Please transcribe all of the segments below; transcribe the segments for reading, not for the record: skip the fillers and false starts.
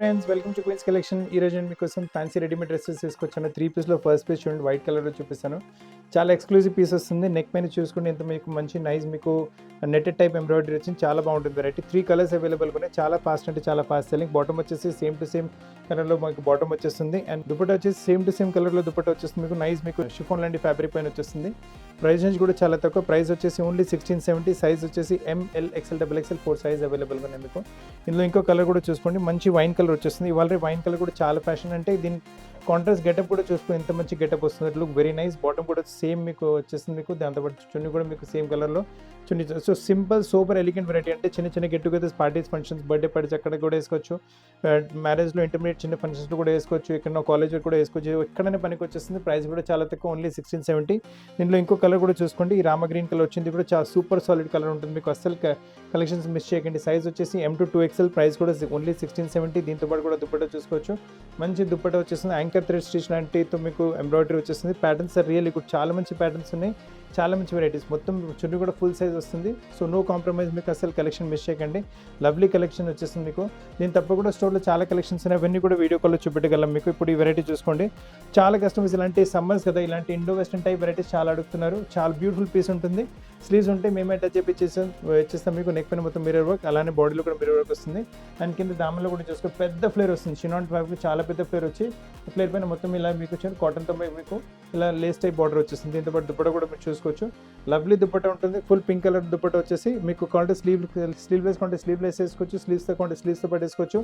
Friends welcome to Queens Collection. ఈ రోజు నేను మీకోసం ఫ్యాన్సీ రెడీమేడ్ డ్రెస్సెస్ తీసుకొచ్చాను. 3 పీస్లో ఫస్ట్ పీస్ చూడండి, వైట్ కలర్లో చూపిస్తాను. చాలా ఎక్స్క్లూజివ్ పీస్ వస్తుంది. నెక్ పైన చూసుకుంటే ఇంత మీకు మంచి నైస్ మీకు నెట్టెడ్ టైప్ ఎంబ్రాయిడరీ వచ్చింది. చాలా బాగుంటుంది వెరైటీ. 3 కలర్స్ అవైలబుల్ ఉన్నాయి. చాలా ఫాస్ట్ అంటే చాలా ఫాస్ట్ సెల్లింగ్. బాటమ్ వచ్చేసి సేమ్ టు సేమ్ కలర్లో మీకు బాటమ్ వచ్చేస్తుంది. అండ్ దుపట్టా వచ్చేసి సేమ్ టు సేమ్ కలర్లో దుపట్టా వచ్చేస్తుంది. మీకు నైస్ మీకు షిఫాన్ లాంటి ఫ్యాబ్రిక్ పైన వచ్చేస్తుంది. ప్రైస్ రేంజ్ కూడా చాలా తక్కువ. ప్రైస్ వచ్చేసి ఓన్లీ 1670. సైజ్ వచ్చేసి ML XL XXL 4 సైజ్ అవైలబుల్గా ఉన్నాయి మీకు. ఇందులో ఇంకో కలర్ కూడా చూసుకోండి, మంచి వైన్ కలర్ వచ్చేస్తుంది. ఇవాళ వైన్ కలర్ కూడా చాలా ఫ్యాషన్. అంటే దీని కాంట్రాస్ట్ గెటప్ కూడా చూసుకో ఎంత మంచి గెటప్ వస్తుంది. Look very nice. బాటమ్ కూడా సేమ్ మీకు వచ్చేస్తుంది. మీకు దాంతోపాటు చున్నీ కూడా మీకు సేమ్ కలర్లో చున్నీ. So simple super elegant variety. అంటే చిన్న చిన్న get togethers, parties, functions, birthday parties అక్కడ కూడా వేసుకోవచ్చు. మ్యారేజ్లో ఇంటర్మీడియట్ చిన్న ఫంక్షన్స్లో కూడా వేసుకోవచ్చు. ఇక్కడ కాలేజ్ కూడా వేసుకోవచ్చు. ఎక్కడైనా పనికి వచ్చేస్తుంది. ప్రైస్ కూడా చాలా తక్కువ, ఓన్లీ 1670. దీంట్లో ఇంకో కలర్ కూడా చూసుకోండి, ఈ రామ గ్రీన్ కలర్ వచ్చింది. కూడా చాలా సూపర్ సాలిడ్ కలర్ ఉంటుంది. మీకు అస్సలు కలెక్షన్స్ మిస్ చేయకండి. సైజ్ వచ్చేసి M to 2XL. ప్రైస్ కూడా ఓన్లీ 1670. దీంతో పాటు కూడా దుపట్టా చూసుకోవచ్చు. మంచి దుపట్టా వచ్చేస్తుంది. యాంకర్ థ్రెడ్ స్టిచ్ లాంటితో మీకు ఎంబ్రాయిడరీ వచ్చేస్తుంది. Patterns really good. చాలా మంచి ప్యాటర్న్స్ ఉన్నాయి, చాలా మంచి వెరైటీస్. మొత్తం చున్నీ కూడా ఫుల్ సైజ్ వస్తుంది. So no compromise. మీకు అసలు కలెక్షన్ మిస్ చేయకండి. లవ్లీ కలెక్షన్ వచ్చేస్తుంది మీకు. దీని తప్ప కూడా స్టోర్లో చాలా కలెక్షన్స్ ఉన్నాయి, అవన్నీ కూడా వీడియో కాల్లో చూపెట్టగలం మీకు. ఇప్పుడు ఈ వెరైటీ చూసుకోండి. చాలా కస్టమర్స్ ఇలాంటి సమ్మర్స్ కదా, ఇలాంటి ఇండో వెస్టర్న్ టైప్ వెరైటీస్ చాలా అడుగుతున్నారు. చాలా బ్యూటిఫుల్ పీస్ ఉంటుంది. స్లీవ్స్ ఉంటే మేమే టచ్ ఇచ్చేస్తాం మీకు. నెక్ పైన మొత్తం మిర్రర్ వర్క్, అలానే బాడీలో కూడా మిర్రర్ వర్క్ వస్తుంది. అండ్ కింద దామలో కూడా చూసుకో పెద్ద ఫ్లేర్ వస్తుంది. చినాన్ ఫ్యాబ్రిక్ చాలా పెద్ద ఫ్లేర్ వచ్చి ఫ్లేర్ పైన మొత్తం ఇలా మీకు వచ్చి కాటన్తో మీకు ఇలా లేస్ టైప్ బార్డర్ వచ్చేస్తుంది. దీంతో పాటు దుపట్టా కూడా మీరు చూసుకోవచ్చు. లవ్లీ దుపట్టా ఉంటుంది. ఫుల్ పింక్ కలర్ దుపట్టా వచ్చేసి మీకు కావాలంటే స్లీవ్లెస్ కొంటే స్లీవ్లెస్ వేసుకోవచ్చు, స్లీవ్స్తో కొంటే స్లీవ్స్తో పాటు వేసుకోవచ్చు.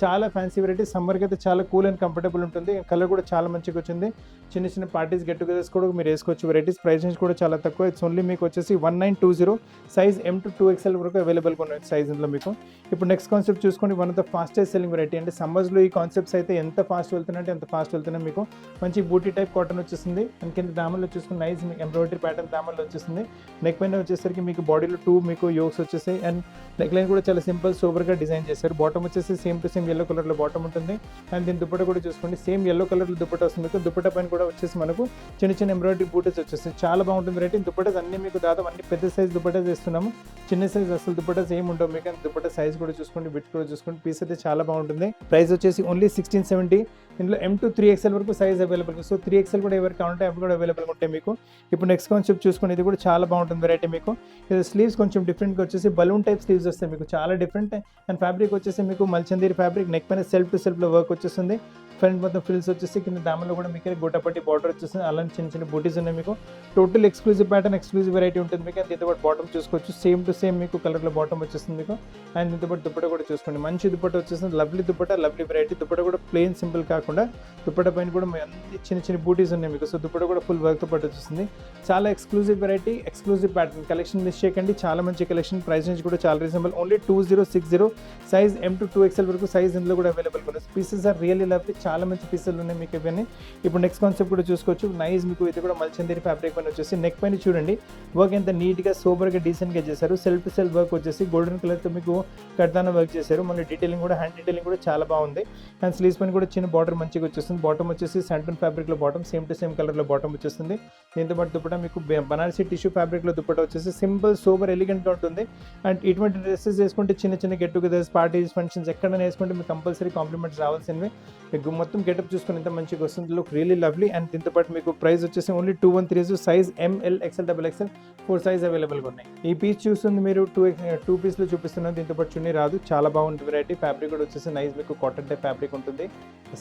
చాలా ఫ్యాన్సీ వెరైటీ. సమ్మర్కి అయితే చాలా కూల్ అండ్ కంఫర్టబుల్ ఉంటుంది. కలర్ కూడా చాలా మంచిగా వచ్చింది. చిన్న చిన్న పార్టీస్ గెట్ టుగెదర్స్ కూడా మీరు వేసుకోవచ్చు వెరైటీస్. ప్రైస్ రేంజ్ కూడా చాలా తక్కువ. ఇట్స్ ఓన్లీ మీకు వచ్చేసి 1920. సైజ్ M to 2XL వరకు అవైలబుల్గా ఉన్నాయి సైజ్ ఇందులో మీకు. ఇప్పుడు నెక్స్ట్ కాన్సెప్ట్ చూసుకోండి. One of the fastest selling variety. అంటే సమ్మర్స్లో ఈ కాన్సెప్ట్స్ అయితే ఎంత ఫాస్ట్ వెళ్తున్నాయంటే అంత ఫాస్ట్ వెళ్తున్నాయి మీకు. మంచి బూటీ టైప్ కాటన్ వచ్చేస్తుంది. అండ్ కింద దామల్లో చూసుకుని నైస్ మీకు ఎంబ్రాయిడరీ ప్యాటర్న్ దామల్లో వచ్చేస్తుంది. నెక్ పైన వచ్చేసరికి మీకు బాడీలో 2 మీకు యోక్స్ వచ్చేసాయి. అండ్ నెక్ లైన్ కూడా చాలా సింపుల్ సూపర్గా డిజైన్ చేశారు. బాటమ్ వచ్చేసి సేమ్ టు సేమ్ ఎల్లో కలర్లో బాటమ్ ఉంటుంది. అండ్ దీని దుపట్టా కూడా చూసుకోండి, సేమ్ ఎల్లో కలర్లో దుపట్టా వస్తుంది మీకు. దుపట్టా పైన కూడా వచ్చేసి మనకు చిన్న చిన్న ఎంబ్రాయిడరీ బూటీస్ వచ్చేస్తాయి. చాలా బాగుంటుంది వెరైటీ. దుపట్టాస్ అన్ని మీకు దాదాపు అన్ని పెద్ద సైజ్ దుపట్టాస్ వేస్తున్నాము. చిన్న సైజ్ అసలు దుపట్టాస్ ఏమి ఉండవు మీకు. దుపట్టా సైజ్ కూడా చూసుకోండి, బిట్ కూడా చూసుకోండి. పీస్ అయితే చాలా బాగుంటుంది. ప్రైస్ వచ్చేసి ఓన్లీ 1670. ఇందులో M to 3XL వరకు సైజ్ అవైలబుల్. సో 3XL కూడా ఎవరికి కావాలంటే అవి కూడా అవైలబుల్గా ఉంటాయి మీకు. ఇప్పుడు నెక్స్ట్ కాన్సెప్ట్ చూసుకోండి. ఇది కూడా చాలా బాగుంటుంది వెరైటీ మీకు. ఇది స్లీవ్స్ కొంచెం డిఫరెంట్గా వచ్చేసి బలూన్ టైప్ స్లీవ్స్ వస్తాయి మీకు, చాలా డిఫరెంట్. అండ్ ఫ్యాబ్రిక్ వచ్చేసి మీకు మల్చందీరి ఫ్యాబ్రిక్. నెక్ పైన సెల్ఫ్ టు సెల్ఫ్లో వర్క్ వచ్చేస్తుంది. ఫ్రంట్ మొత్తం ఫ్రిల్స్ వచ్చేసి కింద దామలో కూడా మీకు గోటపట్టి బార్డర్ వచ్చేస్తుంది. అలాంటి చిన్న చిన్న బూటీస్ ఉన్నాయి మీకు. Total exclusive pattern, exclusive variety ఉంటుంది మీకు. దీంతో పాటు బాటమ్ చూసుకోవచ్చు. సేమ్ టు సేమ్ మీకు కలర్లో బాటమ్ వచ్చేస్తుంది మీకు. అండ్ దీంతో పాటు దుపట్టా కూడా చూసుకోండి. మంచి దుపట్టా వచ్చేస్తుంది. Lovely dupatta, lovely variety. Dupatta కూడా ప్లెయిన్ సింపుల్ కాకుండా దుపట్టా పైన కూడా అన్ని చిన్న చిన్న బూటీస్ ఉన్నాయి మీకు. సో దుపట్టా కూడా ఫుల్ వర్క్తో పాటు వచ్చేస్తుంది. చాలా exclusive variety, exclusive pattern. Collection miss చేయకండి, చాలా మంచి కలెక్షన్. ప్రైస్ రేంజ్ కూడా చాలా reasonable. Only 2060. Size M to 2XL వరకు సైజ్ ఇందులో కూడా అవైలబుల్ ఉన్నాయి. Pieces are really lovely. చాలా మంచి పీసెస్ ఉన్నాయి మీకు ఇవన్నీ. ఇప్పుడు నెక్స్ట్ కాన్సెప్ట్ కూడా చూసుకోవచ్చు. నైస్ మీకు ఇది కూడా మల్చందీరి ఫ్యాబ్రిక్ పైన వచ్చేసి నెక్ పైన చూడండి వర్క్ ఎంత నీట్గా సూపర్గా డీసెంట్గా చేశారు. సెల్ఫ్ టు సెల్ఫ్ వర్క్ వచ్చేసి గోల్డెన్ కలర్తో మీకు కడతాన వర్క్ చేశారు. మళ్ళీ డీటెయిలింగ్ కూడా, హ్యాండ్ డీటెయిలింగ్ కూడా చాలా బాగుంది. అండ్ స్లీవ్స్ పైన కూడా చిన్న బార్డర్ మంచిగా వచ్చేస్తుంది. బాటమ్ వచ్చేసి శాంటన్ ఫ్యాబ్రిక్లో బాటమ్, సేమ్ టు సేమ్ కలర్లో బాటమ్ వచ్చేస్తుంది. దీంతో పాటు దుపట్టా మీకు బనారసి టిష్యూ ఫ్యాబ్రిక్లో దుపట్టా వచ్చేసి సింపుల్ సూపర్ ఎలిగెంట్గా ఉంటుంది. అండ్ ఇటువంటి డ్రెస్సెస్ వేసుకుంటే చిన్న చిన్న గెట్ టుగెదర్స్, పార్టీస్, ఫంక్షన్స్ ఎక్కడైనా వేసుకుంటే మీకు కంపల్సరీ కాంప్లిమెంట్స్ రావాల్సినవి. మీకు మొత్తం గెటప్ చూసుకుని ఎంత మంచిగా వస్తుంది. Look really lovely. అండ్ దీంతో పాటు మీకు ప్రైస్ వచ్చేసి only 2130. Size ML XL XXL 4 size అవైలబుల్గా ఉన్నాయి. ఈ పీస్ చూస్తుంది మీరు 2 పీస్లో చూపిస్తున్నాను. దీంతో పాటు చున్నీ రాదు. చాలా బాగుంటుంది వెరైటీ. ఫ్యాబ్రిక్ కూడా వచ్చేసి నైస్ మీకు కాటన్ టైప్ ఫ్యాబ్రిక్ ఉంటుంది.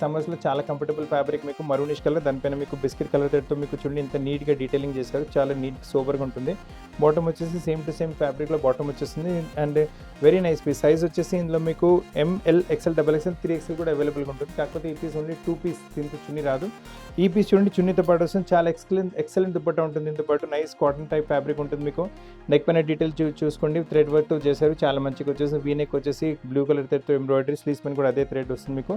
సమ్మర్స్లో చాలా కంఫర్టబుల్ ఫ్యాబ్రిక్ మీకు. మరూనిష్ కలర్, దానిపైన మీకు బిస్కెట్ కలర్ తో మీకు చున్నీ ఇంత నీట్గా డీటెయిలింగ్ చేశారు. చాలా నీట్ సూపర్గా ఉంటుంది. బాటమ్ వచ్చేసి సేమ్ టు సేమ్ ఫ్యాబ్రిక్లో బాటమ్ వచ్చేస్తుంది. And very nice piece. Size వచ్చేసి ఇందులో మీకు ML XL XXL 3XL కూడా అవైలబుల్గా ఉంటుంది. కాకపోతే ఈ పీస్ ఓన్లీ 2 పీస్, దీంతో చున్నీ రాదు. ఈ పీస్ చూడండి, చున్నీతో పాటు వస్తుంది. చాలా ఎక్సలెంట్ దుపట్టా ఉంటుంది. దీంతో పాటు నైస్ కాటన్ టైప్ ఫ్యాబ్రిక్ ఉంటుంది మీకు. నెక్ పైన డీటెయిల్ చూసుకోండి. థ్రెడ్ వర్క్తో చేశారు. చాలా మంచిగా వచ్చేసి వీ నెక్ వచ్చేసి బ్లూ కలర్ థ్రెడ్తో ఎంబ్రాయిడరీ. స్లీవ్స్ పైన కూడా అదే థ్రెడ్ వస్తుంది మీకు.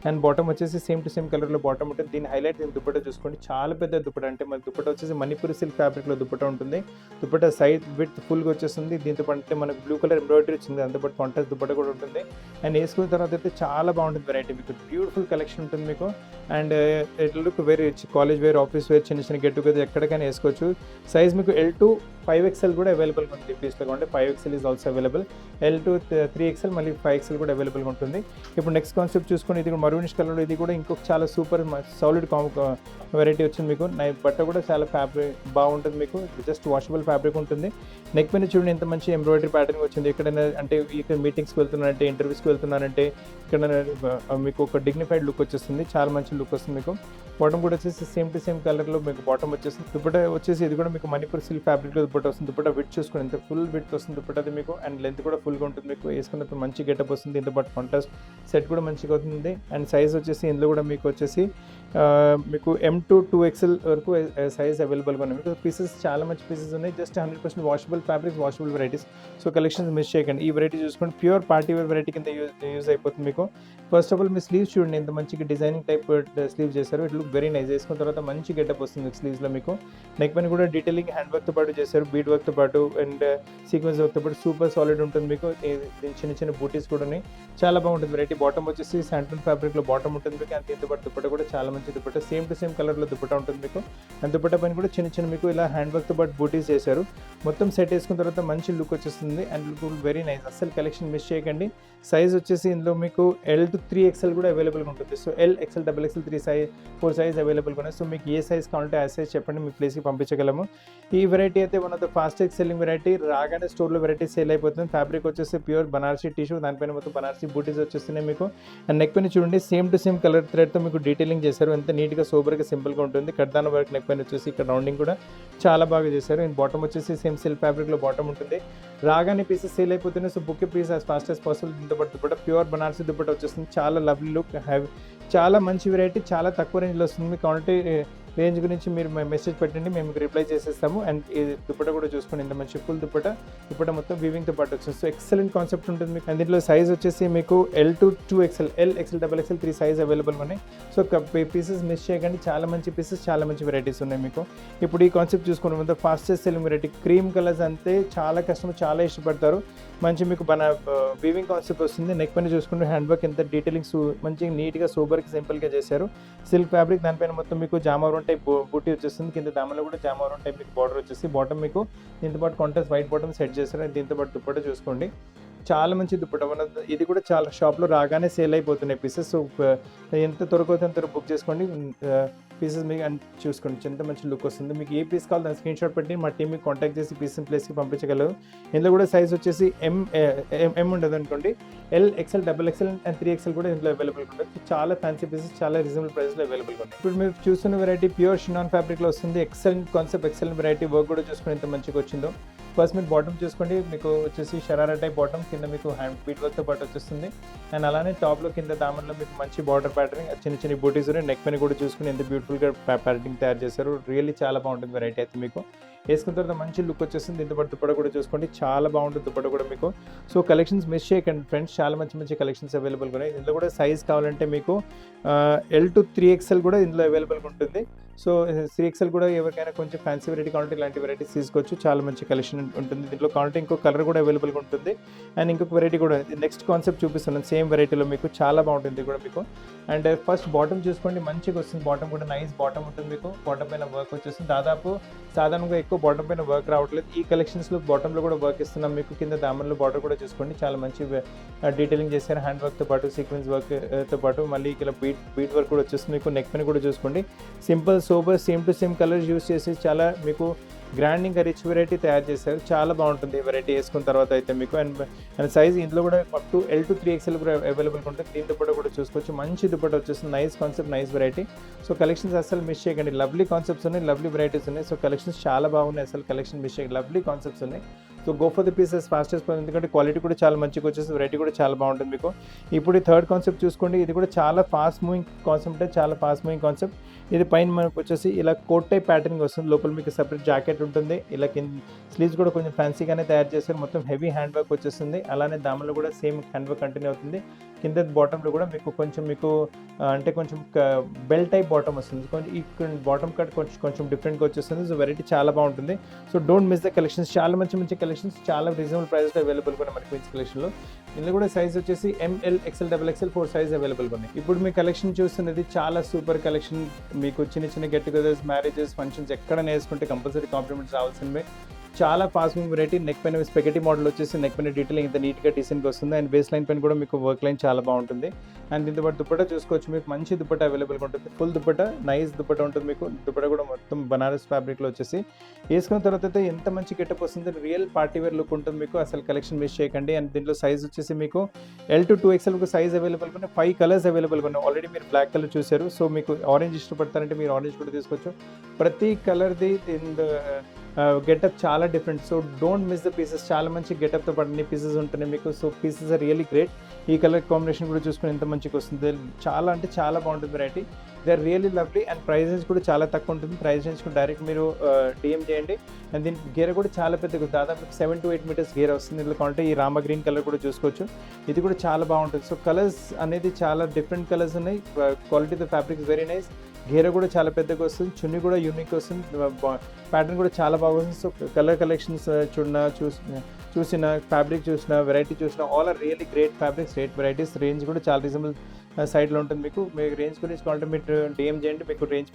అండ్ బాటమ్ వచ్చేసి సేమ్ టు సేమ్ కలర్లో బాటమ్ ఉంటుంది. దీని హైలైట్ దీని దుపట్టా చూసుకోండి. చాలా పెద్ద దుపట్టా. అంటే మన దుపట్టా వచ్చేసి మణిపూరి సిల్క్ ఫ్యాబ్రిక్లో దుపట్టా ఉంటుంది. దుపట్టా సైడ్ విత్ ఫుల్గా వచ్చేస్తుంది. దీంతో పాటు మనకు బ్లూ కలర్ ఎంబ్రాయిడరీ వచ్చింది. దాంతోపాటు కాంట్రాస్ట్ దుపట్టా కూడా ఉంటుంది. అండ్ వేసుకున్న తర్వాత అయితే చాలా బాగుంటుంది వెరైటీ మీకు. బ్యూటిఫుల్ కలెక్షన్ ఉంటుంది మీకు. And it look very college wear, office wear, చిన్న చిన్న గెట్ టుగెదర్ ఎక్కడికైనా వేసుకోవచ్చు. సైజ్ మీకు L to 5XL కూడా అవైలబుల్గా ఉంది ఈ పీస్లో. అంటే 5XL is also available. L to 3XL మళ్ళీ 5XL కూడా అవైలబుల్గా ఉంటుంది. ఇప్పుడు నెక్స్ట్ కాన్సెప్ట్ చూసుకొని ఇది కూడా మరూనిష్ కలర్లో, ఇది కూడా ఇంకొక చాలా సూపర్ సాలిడ్ వెరైటీ వచ్చింది మీకు. బట్ట కూడా చాలా ఫ్యాబ్రిక్ బాగుంటుంది మీకు, జస్ట్ వాషబుల్ ఫ్యాబ్రిక్ ఉంటుంది. నెక్ పైన చూడండి ఎంత మంచి ఎంబ్రాయిడరీ ప్యాటర్న్ వచ్చింది. ఎక్కడైనా అంటే ఇక్కడ మీటింగ్స్కి వెళ్తున్నారంటే, ఇంటర్వ్యూస్కి వెళ్తున్నారంటే ఇక్కడ మీకు ఒక డిగ్నిఫైడ్ లుక్ వచ్చేస్తుంది, చాలా మంచి లుక్ వస్తుంది మీకు. బాటమ్ కూడా వచ్చేసి సేమ్ టు సేమ్ కలర్లో మీకు బాటమ్ వచ్చేస్తుంది. దుపట్టా వచ్చేసి ఇది కూడా మీకు మణిపూర్ సిల్క్ ఫ్యాబ్రిక్లో దుపట్టా వస్తుంది. దుపట్టా విత్ చూసుకోండి ఎంత ఫుల్ విత్ వస్తుంది దుపట్టా అది మీకు. అండ్ లెంత్ కూడా ఫుల్గా ఉంటుంది మీకు, వేసుకున్నప్పుడు మంచి గెటప్ వస్తుంది. దీంతో పాటు కాంట్రాస్ట్ సెట్ కూడా మంచిగా అవుతుంది. అండ్ సైజ్ వచ్చేసి ఇందులో కూడా మీకు వచ్చేసి మీకు M to 2XL వరకు సైజ్ అవైలబుల్గా ఉన్నాయి మీకు. పీసెస్ చాలా మంచి పీసెస్ ఉన్నాయి, just 100% washable fabrics, washable varieties. So collections miss చేయకండి. ఈ వెరైటీ చూసుకోండి, ప్యూర్ పార్టీ వేర్ వెరైటీ కింద యూజ్ అయిపోతుంది మీకు. First of all me sleeves చూడండి ఎంత మంచిగా డిజైనింగ్ టైప్ స్లీవ్ చేశారు. It look very nice. వేసుకున్న తర్వాత మంచి గెటప్ వస్తుంది స్లీవ్స్లో మీకు. నెక్ పైన కూడా డీటెయిలింగ్ హ్యాండ్ వర్క్తో పాటు చేశారు, బీడ్ వర్క్తో పాటు అండ్ సీక్వెన్స్ వర్క్తో పాటు సూపర్ సాలిడ్ ఉంటుంది మీకు. చిన్న చిన్న బూటీస్ కూడా చాలా బాగుంటుంది వెరైటీ. బాటమ్ వచ్చేసి శాంటన్ ఫ్యాబ్రిక్లో బాటమ్ ఉంటుంది మీకు. అండ్ దీంతో పాటు దుపట్టా కూడా చాలా మంచి దుపట్టా, సేమ్ టు సేమ్ కలర్లో దుపట్టా ఉంటుంది మీకు. అండ్ దుపట్టా పైన కూడా చిన్న చిన్న మీకు ఇలా హ్యాండ్ వర్క్తో పాటు బూటీస్ చేశారు. మొత్తం సెట్ వేసుకున్న తర్వాత మంచి లుక్ వచ్చేస్తుంది అండ్ లుక్ వెరీ నైస్. అస్సలు కలెక్షన్ మిస్ చేయకండి. సైజ్ వచ్చేసి ఇందులో మీకు L to 3XL కూడా అవైలబుల్గా ఉంటుంది. So L, XL, XXL, 4 size అవైలబుల్గా ఉన్నాయి. సో మీకు ఏ సైజ్ కావాలంటే ఆ సైజ్ చెప్పండి, మీ ప్లేస్కి పంపించగలము. ఈ వెరైటీ అయితే one of the fastest selling variety. రాగానే స్టోర్లో వెరైటీ సేల్ అయిపోతుంది. ఫ్యాబ్రిక్ వచ్చేసి ప్యూర్ బనారసీ టిష్యూ, దానిపైన మొత్తం బనారసీ బూటీస్ వచ్చేస్తున్నాయి మీకు. అండ్ నెక్ పైన చూడండి సేమ్ టు సేమ్ కలర్ థ్రెడ్తో మీకు డీటెయిలింగ్ చేశారు. ఎంత నీట్గా సూపర్గా సింపుల్గా ఉంటుంది. కడ్దాన వర్క్ నెక్ పైన వచ్చేసి ఇక్కడ రౌండింగ్ కూడా చాలా బాగా చేశారు. అండ్ బాటమ్ వచ్చేసి సేమ్ సిల్క్ ఫ్యాబ్రిక్లో బాటమ్ ఉంటుంది. రాగానే పీసెస్ సేల్ అయిపోతున్నాయి. So book piece as fast as possible. దీంతో పాటు దుపట్టా ప్యూర్ బనారసీ దుపట్టా వచ్చేస్తుంది. చాలా లవ్లీ లుక్, చాలా మంచి వెరైటీ, చాలా తక్కువ రేంజ్లో వస్తుంది. మీ క్వాలిటీ రేంజ్ గురించి మీరు మెసేజ్ పెట్టండి, మేము రిప్లై చేసేస్తాము. అండ్ ఈ దుపట్టా కూడా చూసుకోండి ఎంత మంచి ఫుల్ దుపట్టా మొత్తం వీవింగ్తో పాటు వచ్చింది. సో ఎక్సలెంట్ కాన్సెప్ట్ ఉంటుంది మీకు. అండ్ దీంట్లో సైజ్ వచ్చేసి మీకు L to 2XL, L, XL, XXL 3 size available ఉన్నాయి. సో పీసెస్ మిస్ చేయకండి, చాలా మంచి పీసెస్, చాలా మంచి వెరైటీస్ ఉన్నాయి మీకు. ఇప్పుడు ఈ కాన్సెప్ట్ చూసుకోండి, మొత్తం fastest selling variety. Cream colours అంతే చాలా కస్టమర్ చాలా ఇష్టపడతారు. మంచి మీకు వీవింగ్ కాన్సెప్ట్ వస్తుంది. నెక్ పైన చూసుకుంటే హ్యాండ్ వర్క్ ఎంత డీటెయిలింగ్ మంచి నీట్గా సూపర్గా సింపుల్గా చేశారు. సిల్క్ ఫ్యాబ్రిక్, దానిపైన మొత్తం మీకు జామావరం టైప్ బూటీ వచ్చేస్తుంది. కింద దామలో కూడా జామావరం టైప్ మీకు బార్డర్ వచ్చేసి బాటమ్ మీకు దీంతో పాటు కాంట్రాస్ట్ వైట్ బాటమ్ సెట్ చేశారు. దీంతో పాటు దుపట్టా చూసుకోండి చాలా మంచి దుపట్టా. ఇది కూడా చాలా షాప్లో రాగానే సేల్ అయిపోతున్నాయి పీసెస్. సో ఎంత త్వరగా అంత బుక్ చేసుకోండి పీసెస్ మీకు అని చూసుకోండి. ఎంత మంచి లుక్ వస్తుంది. మీకు ఏ పీస్ కావాలి దాని స్క్రీన్ షాట్ పెట్టి మా టీమ్ మీకు కాంటాక్ట్ చేసి పీస్ ప్లేస్కి పంపించగలరు. ఇందులో కూడా సైజ్ వచ్చేసి M ఉండదు అనుకోండి. L, XL, XXL and 3XL కూడా ఇందులో అవైలబుల్గా ఉంటుంది. చాలా ఫ్యాన్సీ పీసెస్ చాలా రీజనబుల్ ప్రైస్లో అవైలబుల్గా ఉంటాయి. ఇప్పుడు మీరు చూస్తున్న వెరైటీ ప్యూర్ షినాన్ ఫ్యాబ్రిక్లో వస్తుంది. Excellent concept, excellent variety. Work కూడా చూసుకుని ఎంత మంచిగా వచ్చిందో. ఫస్ట్ మీరు బాటమ్ చూసుకోండి, మీకు వచ్చేసి షరారా టైప్ బాటమ్, కింద మీకు హ్యాండ్ బీట్ వర్క్తో పాటు వచ్చేస్తుంది. అండ్ అలానే టాప్లో కింద దామన్లో మీకు మంచి బార్డర్ ప్యాటర్నింగ్, చిన్న చిన్న బూటీస్ ఉన్నాయి. నెక్ పైన కూడా చూసుకుని ఎంత బ్యూటిఫుల్గా ప్యాటర్నింగ్ తయారు చేశారు. రియల్లీ చాలా బాగుంటుంది వెరైటీ అయితే మీకు. వేసుకున్న తర్వాత మంచి లుక్ వచ్చేస్తుంది. దీంతో పాటు దుపట్టా కూడా చూసుకోండి చాలా బాగుంటుంది దుపట్టా కూడా మీకు. సో కలెక్షన్స్ మిస్ చేయకండి ఫ్రెండ్స్, చాలా మంచి మంచి కలెక్షన్స్ అవైలబుల్గా ఉన్నాయి. ఇందులో కూడా సైజ్ కావాలంటే మీకు L to 3XL కూడా ఇందులో అవైలబుల్గా ఉంటుంది. సో 3XL కూడా ఎవరికైనా కొంచెం ఫ్యాన్సీ వెరైటీ కావాలంటే ఇలాంటి వెరైటీస్ తీసుకోవచ్చు. చాలా మంచి కలెక్షన్ ఉంటుంది. దీంట్లో కావాలంటే ఇంకో కలర్ కూడా అవైలబుల్గా ఉంటుంది. అండ్ ఇంకొక వెరైటీ కూడా నెక్స్ట్ కాన్సెప్ట్ చూపిస్తున్నాను సేమ్ వెరైటీలో మీకు. చాలా బాగుంటుంది కూడా మీకు. అండ్ ఫస్ట్ బాటమ్ చూసుకోండి మంచిగా వస్తుంది. బాటమ్ కూడా నైస్ బాటమ్ ఉంటుంది మీకు. బాటమ్ పైన వర్క్ వచ్చేస్తుంది. దాదాపు సాధారణంగా ఎక్కువ బాటమ్ పైన వర్క్ రావట్లేదు. ఈ కలెక్షన్స్లో బాటంలో కూడా వర్క్ ఇస్తున్నాం మీకు. కింద దామన్లో బార్డర్ కూడా చూసుకోండి చాలా మంచి డీటెయిలింగ్ చేశారు. హ్యాండ్ వర్క్తో పాటు సీక్వెన్స్ వర్క్తో పాటు మళ్ళీ ఇలా బీట్ వర్క్ కూడా వచ్చేస్తుంది మీకు. నెక్ పైన కూడా చూసుకోండి simple sober same to same colours use చేసి చాలా మీకు గ్రాండింగ్ రిచ్ వెరైటీ తయారు చేశారు. చాలా బాగుంటుంది ఈ వెరైటీ వేసుకున్న తర్వాత అయితే మీకు. అండ్ సైజ్ ఇందులో కూడా up to L to 3XL కూడా అవైలబుల్గా ఉంటుంది. దీని దుపట్టా కూడా చూసుకోవచ్చు. మంచి దుపట్టా వచ్చేస్తుంది. Nice concept, nice variety. So collections అసలు మిస్ చేయకండి. లవ్లీ కాన్సెప్ట్స్ ఉన్నాయి, లవ్లీ వెరైటీస్ ఉన్నాయి. సో కలెక్షన్స్ చాలా బాగున్నాయి. అసలు కలెక్షన్ మిస్ చేయకండి. లవ్లీ కాన్సెప్ట్స్ ఉన్నాయి. So go for the pieces fastest, ఎందుకంటే క్వాలిటీ కూడా చాలా మంచిగా వచ్చేసి వెరైటీ కూడా చాలా బాగుంటుంది మీకు. ఇప్పుడు ఈ థర్డ్ కాన్సెప్ట్ చూసుకోండి. ఇది కూడా చాలా ఫాస్ట్ మూవింగ్ కాన్సెప్ట్, చాలా ఫాస్ట్ మూవింగ్ కాన్సెప్ట్. ఇది పైన మనకు వచ్చేసి ఇలా కోట్ టైప్ ప్యాటర్నింగ్ వస్తుంది. లోపల మీకు సెపరేట్ జాకెట్ ఉంటుంది. ఇలా కింద స్లీవ్స్ కూడా కొంచెం ఫ్యాన్సీగానే తయారు చేస్తారు. మొత్తం హెవీ హ్యాండ్ వర్క్ వచ్చేస్తుంది. అలానే దామలో కూడా సేమ్ హ్యాండ్ వర్క్ కంటిన్యూ అవుతుంది. కింద బాటంలో కూడా మీకు కొంచెం మీకు అంటే కొంచెం బెల్ టైప్ బాటమ్ వస్తుంది. కొంచెం ఈ బాటమ్ కట్ కొంచెం డిఫరెంట్గా వచ్చేస్తుంది. సో వెరైటీ చాలా బాగుంటుంది. So don't miss the collections. చాలా మంచి మంచి కలెక్షన్స్ చాలా రీజనబుల్ ప్రైస్లో అవైలబుల్గా ఉన్నాయి మనకి క్వీన్స్ కలెక్షన్లో. ఇందులో కూడా సైజ్ వచ్చేసి ML, XL, XXL 4 సైజ్ అవైలబుల్గా ఉన్నాయి. ఇప్పుడు మీ కలెక్షన్ చూస్తున్నది చాలా సూపర్ కలెక్షన్. మీకు చిన్న చిన్న గెట్ టుగెదర్స్, మ్యారేజెస్, ఫంక్షన్స్ ఎక్కడ వేసుకుంటే కంపల్సరీ కాంప్లిమెంట్స్ రావాల్సినవి. చాలా ఫాస్ట్ మూవింగ్ వెరైటీ. నెక్ పైన స్పెగటీ మోడల్ వచ్చేసి నెక్ పైన డీటెయిలింగ్ ఇంత నీట్‌గా డీసెంట్‌గా వస్తుంది. అండ్ బేస్ లైన్ పైన కూడా మీకు వర్క్ లైన్ చాలా బాగుంటుంది. అండ్ దీంతో పాటు దుపట్టా చూసుకోవచ్చు, మీకు మంచి దుపట్టా అవైలబుల్‌గా ఉంటుంది. ఫుల్ దుపట్టా, నైస్ దుపట్టా ఉంటుంది మీకు. దుపట్టా కూడా మొత్తం బనారస్ ఫ్యాబ్రిక్‌లో వచ్చేసి వేసుకున్న తర్వాత అయితే ఎంత మంచి గెటప్ వస్తుంది. రియల్ పార్టీ వేర్ లుక్ ఉంటుంది మీకు. అసలు కలెక్షన్ మిస్ చేయకండి. అండ్ దీంట్లో సైజ్ వచ్చేసి మీకు L to 2XL సైజ్ అవైలబుల్‌గా ఉన్నాయి. 5 కలర్స్ అవైలబుల్‌గా ఉన్నాయి. ఆల్రెడీ మీరు బ్లాక్ కలర్ చూసారు. సో మీకు ఆరెంజ్ ఇష్టపడతారంటే మీరు ఆరెంజ్ కూడా తీసుకోవచ్చు. ప్రతి కలర్‌ది గెటప్ చాలా different. So don't miss the pieces. చాలా మంచి గెటప్‌తో పాటు అన్ని పీసెస్ ఉంటున్నాయి మీకు. So pieces are really great. ఈ కలర్ కాంబినేషన్ కూడా చూసుకొని ఎంత మంచిగా వస్తుంది. చాలా అంటే చాలా బాగుంటుంది variety. They are really lovely. And price range కూడా చాలా తక్కువ ఉంటుంది. ప్రైస్ రేంజ్ కూడా డైరెక్ట్ మీరు DM చేయండి. అండ్ దీని గేర కూడా చాలా పెద్దగా, దాదాపు 7 to 8 మీటర్స్ గేర వస్తుంది. ఇందులో కావాలంటే ఈ రామ గ్రీన్ కలర్ కూడా చూసుకోవచ్చు. ఇది కూడా చాలా బాగుంటుంది. సో కలర్స్ అనేది చాలా డిఫరెంట్ కలర్స్ ఉన్నాయి. Quality of fabric is very nice. గేర కూడా చాలా పెద్దగా వస్తుంది. చున్నీ కూడా యూనిక్ వస్తుంది. ప్యాటర్న్ కూడా చాలా బాగుంది. సో కలర్ కలెక్షన్స్ చూసిన ఫ్యాబ్రిక్ చూసిన వెరైటీ చూసిన all are really great fabrics, great varieties. Range కూడా చాలా రీజనబుల్ సైడ్లో ఉంటుంది మీకు. మీకు రేంజ్ గురించి కావాలంటే మీరు DM చేయండి, మీకు రేంజ్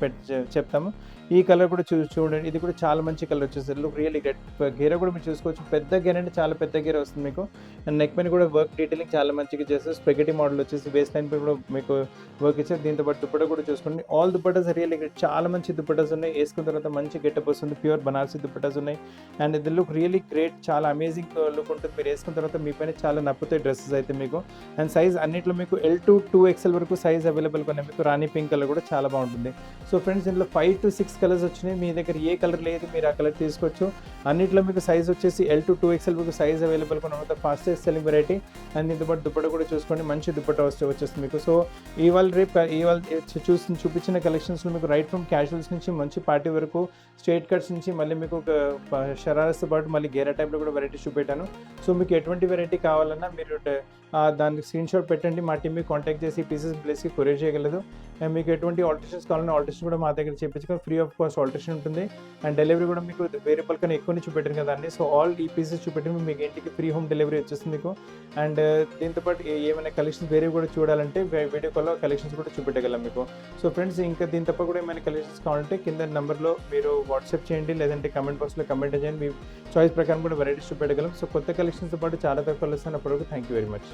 చెప్తాము. ఈ కలర్ కూడా చూడండి, ఇది కూడా చాలా మంచి కలర్ వచ్చేసి లుక్ రియల్లీ గ్రేట్. గేర కూడా మీరు చూసుకోవచ్చు, పెద్ద గేర అంటే చాలా పెద్ద గేర వస్తుంది మీకు. అండ్ నెక్ పైన కూడా వర్క్ డీటెయిలింగ్ చాలా మంచిగా చేస్తారు. స్పెగటీ మోడల్ వచ్చేసి బేస్ లైన్ పై కూడా మీకు వర్క్ ఇచ్చారు. దీంతో పాటు దుపట్టా కూడా చూసుకోండి. All dupattas really great. చాలా మంచి దుపట్టాస్ ఉన్నాయి. వేసుకున్న తర్వాత మంచి గెటప్ వస్తుంది. ప్యూర్ బనారసి దుపట్టాస్ ఉన్నాయి. అండ్ ఇది లుక్ రియల్లీ గ్రేట్. చాలా అమేజింగ్ లుక్ ఉంటుంది. మీరు వేసుకున్న తర్వాత మీ పైన చాలా నప్పుతాయి డ్రెస్సెస్ అయితే మీకు. అండ్ సైజ్ అన్నిట్లో మీకు L to 2XL వరకు సైజ్ అవైలబుల్గా ఉన్నాయి మీకు. రాణి పింక్ కలర్ కూడా చాలా బాగుంటుంది. సో ఫ్రెండ్స్, ఇందులో 5 to 6 కలర్స్ వచ్చినాయి. మీ దగ్గర ఏ కలర్ లేదు మీరు ఆ కలర్ తీసుకోవచ్చు. అన్నిట్లో మీకు సైజ్ వచ్చేసి L to 2XL వరకు సైజ్ అవైలబుల్గా ఉన్న ఫాస్టెస్ట్ సెల్లింగ్ వెరైటీ. అండ్ దీంతో పాటు దుపట్టా కూడా చూసుకోండి, మంచి దుపట్టా వచ్చేస్తుంది మీకు. సో ఇవాళ చూపించిన కలెక్షన్స్లో మీకు రైట్ ఫ్రమ్ క్యాజువల్స్ నుంచి మంచి పార్టీ వరకు, స్ట్రైట్ కట్స్ నుంచి మళ్ళీ మీకు షరారస్తో పాటు మళ్ళీ గేరా టైప్లో కూడా వెరైటీస్ చూపెట్టాను. సో మీకు ఎటువంటి వెరైటీ కావాలన్నా మీరు దానికి స్క్రీన్ షాట్ పెట్టండి. మా టీమ్ మీకు కాంటాక్ట్ చేసి పీసెస్ ప్లేస్కి కొరియర్ చేయగలదు. అండ్ మీకు ఎటువంటి ఆల్టరేషన్స్ కావాలన్నా ఆల్టరేషన్ కూడా మా దగ్గర చేయించుకొని ఫ్రీ ఆఫ్ కాస్ట్ ఆల్టరేషన్ ఉంటుంది. అండ్ డెలివరీ కూడా మీకు వేరే కన్నా ఎక్కువ చూపెట్టాను కదా అండి. సో ఆల్ ఈ పీసెస్ చూపెట్టి మీకు ఇంటికి ఫ్రీ హోమ్ డెలివరీ వచ్చేస్తుంది మీకు. అండ్ దీంతోపాటు ఏమైనా కలెక్షన్స్ వేరే కూడా చూడాలంటే వీడియో కాల్లో కలెక్షన్స్ కూడా చూపెట్టగలం మీకు. సో ఫ్రెండ్స్, ఇంకా దీని తప్ప కూడా ఏమైనా కలెక్షన్స్ కావాలంటే కింద నెంబర్లో మీరు వాట్సాప్ చేయండి, లేదంటే కమెంట్ బాక్స్లో కమెంట్ చేయండి. మీ చాయిస్ ప్రకారం కూడా వెరైటీస్ చూపెట్టగలం. సో కొత్త కలెక్షన్స్తో పాటు చాలా తక్కువ కలుస్తాను. అప్పటివరకు థ్యాంక్ యూ వెరీ మచ్.